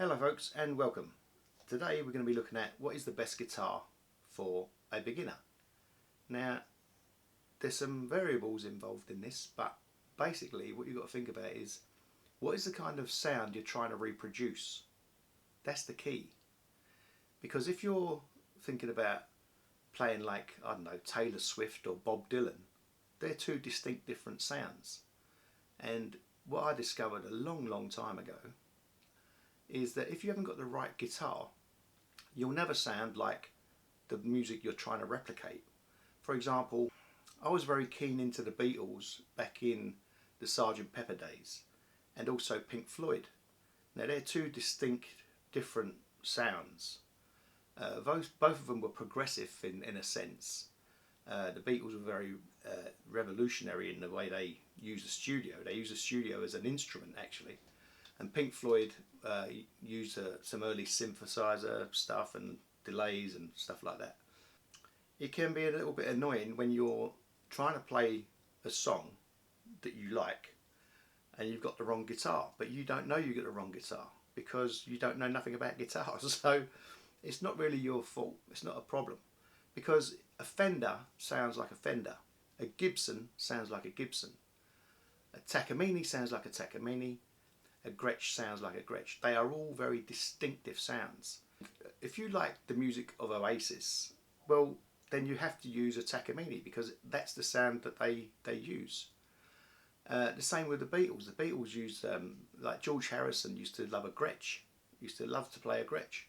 Hello folks and welcome. Today we're going to be looking at what is the best guitar for a beginner. Now there's some variables involved in this, but basically what you've got to think about is what is the kind of sound you're trying to reproduce. That's the key, because if you're thinking about playing like, I don't know, Taylor Swift or Bob Dylan, they're two distinct different sounds. And what I discovered a long time ago is that if you haven't got the right guitar, you'll never sound like the music you're trying to replicate. For example, I was very keen into the Beatles back in the Sgt. Pepper days, and also Pink Floyd. Now they're two distinct different sounds. Both of them were progressive in a sense. The Beatles were very revolutionary in the way they used the studio. They used the studio as an instrument actually. And Pink Floyd used some early synthesizer stuff and delays and stuff like that. It can be a little bit annoying when you're trying to play a song that you like and you've got the wrong guitar, but you don't know you've got the wrong guitar because you don't know nothing about guitars. So it's not really your fault. It's not a problem, because a Fender sounds like a Fender, a Gibson sounds like a Gibson, a Takamine sounds like a Takamine, a Gretsch sounds like a Gretsch. They are all very distinctive sounds. If you like the music of Oasis, well, then you have to use a Takamine because that's the sound that they use. The same with the Beatles. The Beatles used, like George Harrison used to love a Gretsch, used to love to play a Gretsch.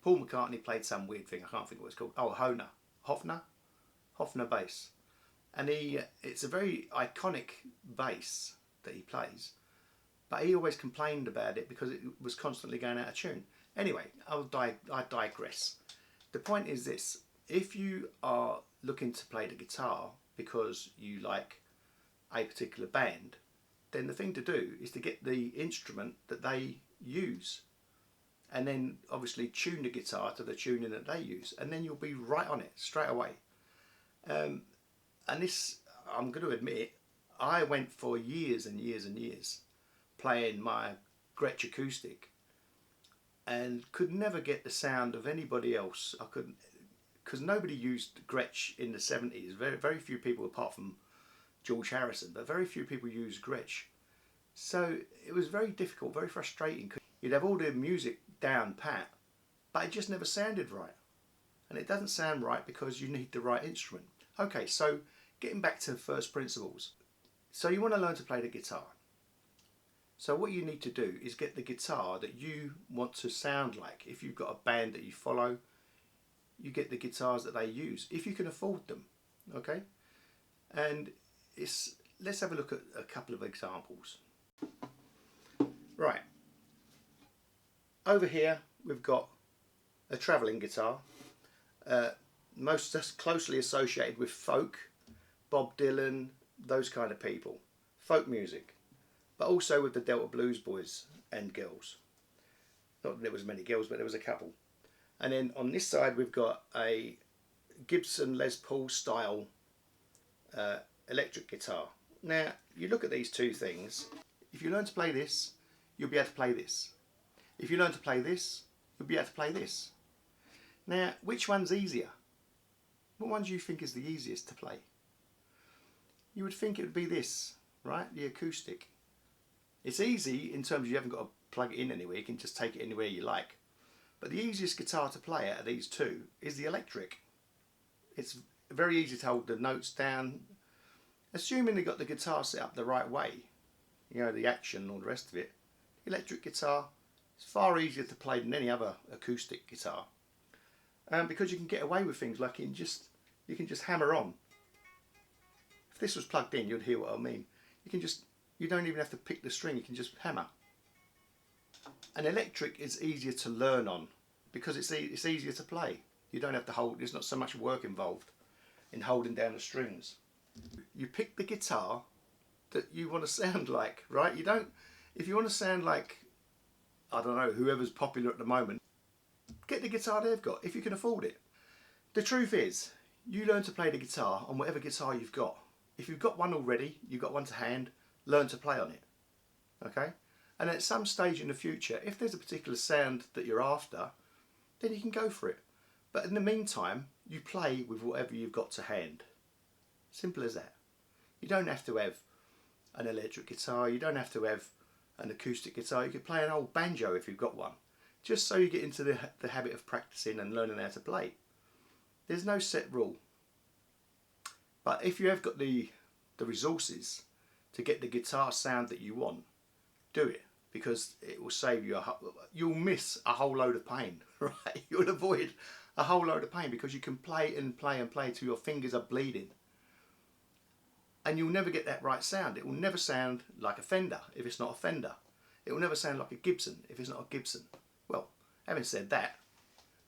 Paul McCartney played some weird thing, I can't think what it's called. Oh, Hofner bass. And it's a very iconic bass that he plays. But he always complained about it because it was constantly going out of tune. Anyway, I digress. The point is this: if you are looking to play the guitar because you like a particular band, then the thing to do is to get the instrument that they use, and then obviously tune the guitar to the tuning that they use, and then you'll be right on it straight away. And this, I'm going to admit, I went for years and years playing my Gretsch Acoustic and could never get the sound of anybody else. I couldn't, because nobody used Gretsch in the 70s. Very few people, apart from George Harrison, but very few people used Gretsch. So it was very difficult, very frustrating. You'd have all the music down pat, but it just never sounded right. And it doesn't sound right because you need the right instrument. Okay, so getting back to first principles. So you want to learn to play the guitar. So what you need to do is get the guitar that you want to sound like. If you've got a band that you follow, you get the guitars that they use, if you can afford them, okay? And let's have a look at a couple of examples. Right, over here we've got a travelling guitar, most closely associated with folk, Bob Dylan, those kind of people, folk music. But also with the Delta Blues boys and girls. Not that there was many girls, but there was a couple. And then on this side we've got a Gibson Les Paul style electric guitar. Now you look at these two things. If you learn to play this, you'll be able to play this. If you learn to play this, you'll be able to play this. Now which one's easier? What one do you think is the easiest to play? You would think it would be this, right? The acoustic. It's easy in terms of you haven't got to plug it in anywhere, you can just take it anywhere you like. But the easiest guitar to play out of these two is the electric. It's very easy to hold the notes down, assuming you've got the guitar set up the right way, you know, the action and all the rest of it. The electric guitar is far easier to play than any other acoustic guitar, because you can get away with things like you can just hammer on. If this was plugged in, you'd hear what I mean. You don't even have to pick the string, you can just hammer. An electric is easier to learn on because it's easier to play. You don't have to hold, there's not so much work involved in holding down the strings. You pick the guitar that you want to sound like, right? If you want to sound like, I don't know, whoever's popular at the moment, get the guitar they've got, if you can afford it. The truth is, you learn to play the guitar on whatever guitar you've got. If you've got one already, you've got one to hand, learn to play on it, okay? And at some stage in the future, if there's a particular sound that you're after, then you can go for it. But in the meantime, you play with whatever you've got to hand. Simple as that. You don't have to have an electric guitar, you don't have to have an acoustic guitar, you could play an old banjo if you've got one. Just so you get into the habit of practicing and learning how to play. There's no set rule. But if you have got the resources to get the guitar sound that you want, do it, because it will save you you'll miss a whole load of pain, right? You'll avoid a whole load of pain because you can play and play and play till your fingers are bleeding. And you'll never get that right sound. It will never sound like a Fender if it's not a Fender. It will never sound like a Gibson if it's not a Gibson. Well, having said that,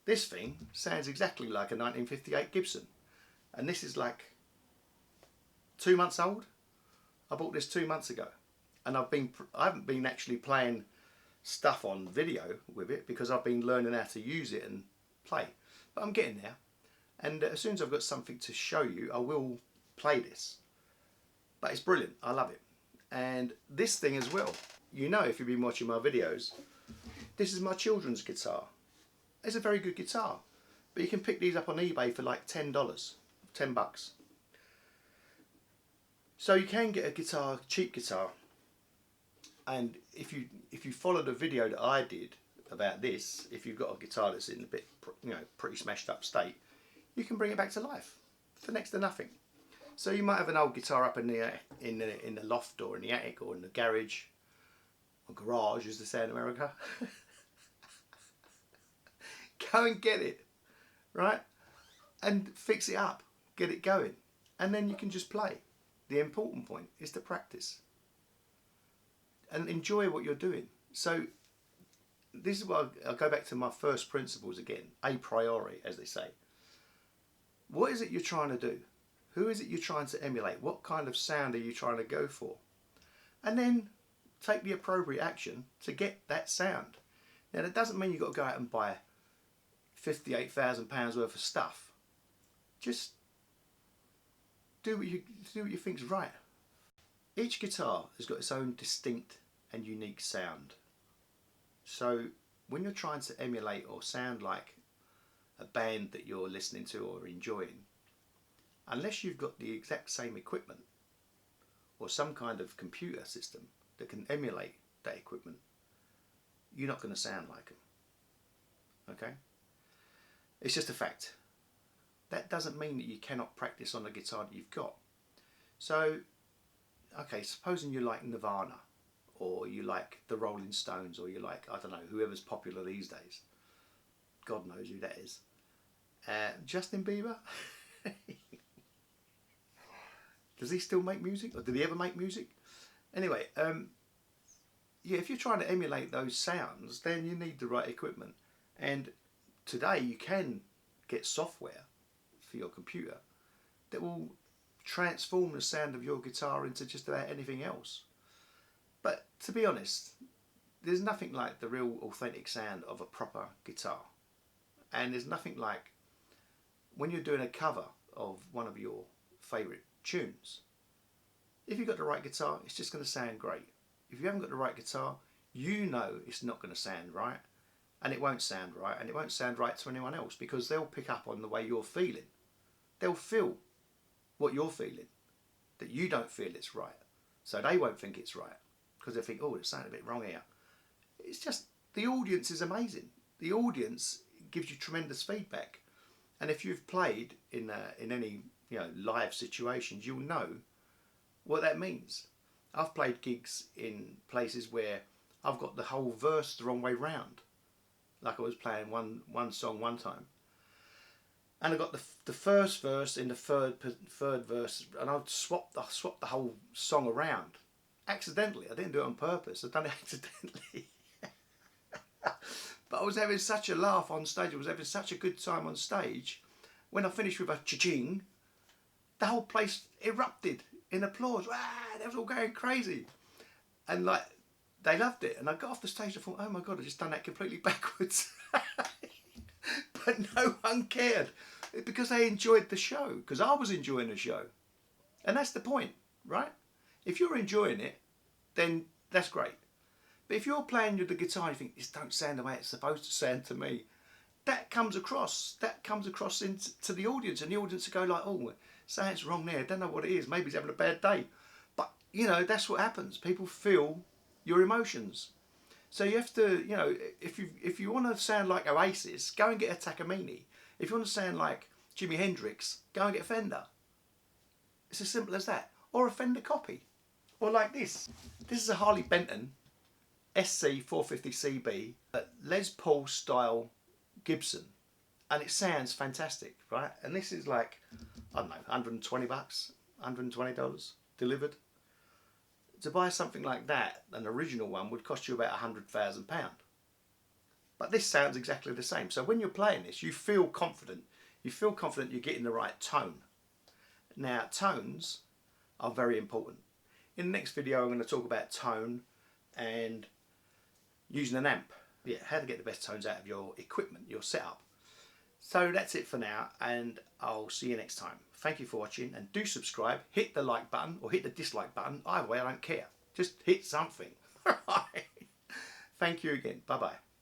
this thing sounds exactly like a 1958 Gibson. And this is like 2 months old. I bought this 2 months ago. And I haven't been actually playing stuff on video with it because I've been learning how to use it and play. But I'm getting there. And as soon as I've got something to show you, I will play this. But it's brilliant. I love it. And this thing as well. You know, if you've been watching my videos, this is my children's guitar. It's a very good guitar. But you can pick these up on eBay for like $10, $10. So you can get a guitar, cheap guitar. And if you follow the video that I did about this, if you've got a guitar that's in a bit, pretty smashed up state, you can bring it back to life for next to nothing. So you might have an old guitar up in the loft or in the attic or in the garage or garage, as they say in America. Go and get it, right? And fix it up, get it going, and then you can just play. The important point is to practice and enjoy what you're doing. So this is what I'll go back to my first principles again, a priori, as they say. What is it you're trying to do? Who is it you're trying to emulate? What kind of sound are you trying to go for? And then take the appropriate action to get that sound. Now that doesn't mean you've got to go out and buy £58,000 worth of stuff. Just do what you think's right. Each guitar has got its own distinct and unique sound. So when you're trying to emulate or sound like a band that you're listening to or enjoying, unless you've got the exact same equipment or some kind of computer system that can emulate that equipment, you're not going to sound like them. Okay? It's just a fact. That doesn't mean that you cannot practice on the guitar that you've got. So, okay, supposing you like Nirvana, or you like the Rolling Stones, or you like, I don't know, whoever's popular these days. God knows who that is. Justin Bieber? Does he still make music? Or did he ever make music? Anyway, yeah, if you're trying to emulate those sounds, then you need the right equipment. And today you can get software for your computer that will transform the sound of your guitar into just about anything else. But to be honest, there's nothing like the real authentic sound of a proper guitar. And there's nothing like when you're doing a cover of one of your favourite tunes. If you've got the right guitar, it's just going to sound great. If you haven't got the right guitar, you know it's not going to sound right. And it won't sound right. And it won't sound right to anyone else because they'll pick up on the way you're feeling. They'll feel what you're feeling, that you don't feel it's right. So they won't think it's right because they think, oh, it's sounding a bit wrong here. It's just, the audience is amazing. The audience gives you tremendous feedback. And if you've played in any live situations, you'll know what that means. I've played gigs in places where I've got the whole verse the wrong way round. Like I was playing one song one time, and I got the first verse in the third verse, and I swapped the whole song around accidentally. I didn't do it on purpose. I done it accidentally. But I was having such a laugh on stage. I was having such a good time on stage. When I finished with a cha-ching, the whole place erupted in applause. Wow, they was all going crazy, and like they loved it. And I got off the stage. I thought, oh my God, I just done that completely backwards. But no one cared because they enjoyed the show. Because I was enjoying the show, and that's the point, right? If you're enjoying it, then that's great. But if you're playing with the guitar and you think, this don't sound the way it's supposed to sound to me, that comes across into the audience, and the audience will go like, oh, sounds wrong there, I don't know what it is, maybe he's having a bad day. But, you know, that's what happens. People feel your emotions. So you have to, you know, if you want to sound like Oasis, go and get a Takamine. If you want to sound like Jimi Hendrix, go and get a Fender. It's as simple as that. Or a Fender copy. Or like this. This is a Harley Benton SC 450CB, Les Paul style Gibson, and it sounds fantastic, right? And this is like, I don't know, $120, $120 delivered. To buy something like that, an original one, would cost you about £100,000. But this sounds exactly the same. So when you're playing this, you feel confident. You feel confident you're getting the right tone. Now, tones are very important. In the next video, I'm going to talk about tone and using an amp. Yeah, how to get the best tones out of your equipment, your setup. So that's it for now, and I'll see you next time. Thank you for watching, and do subscribe, hit the like button or hit the dislike button. Either way, I don't care. Just hit something. Thank you again. Bye-bye.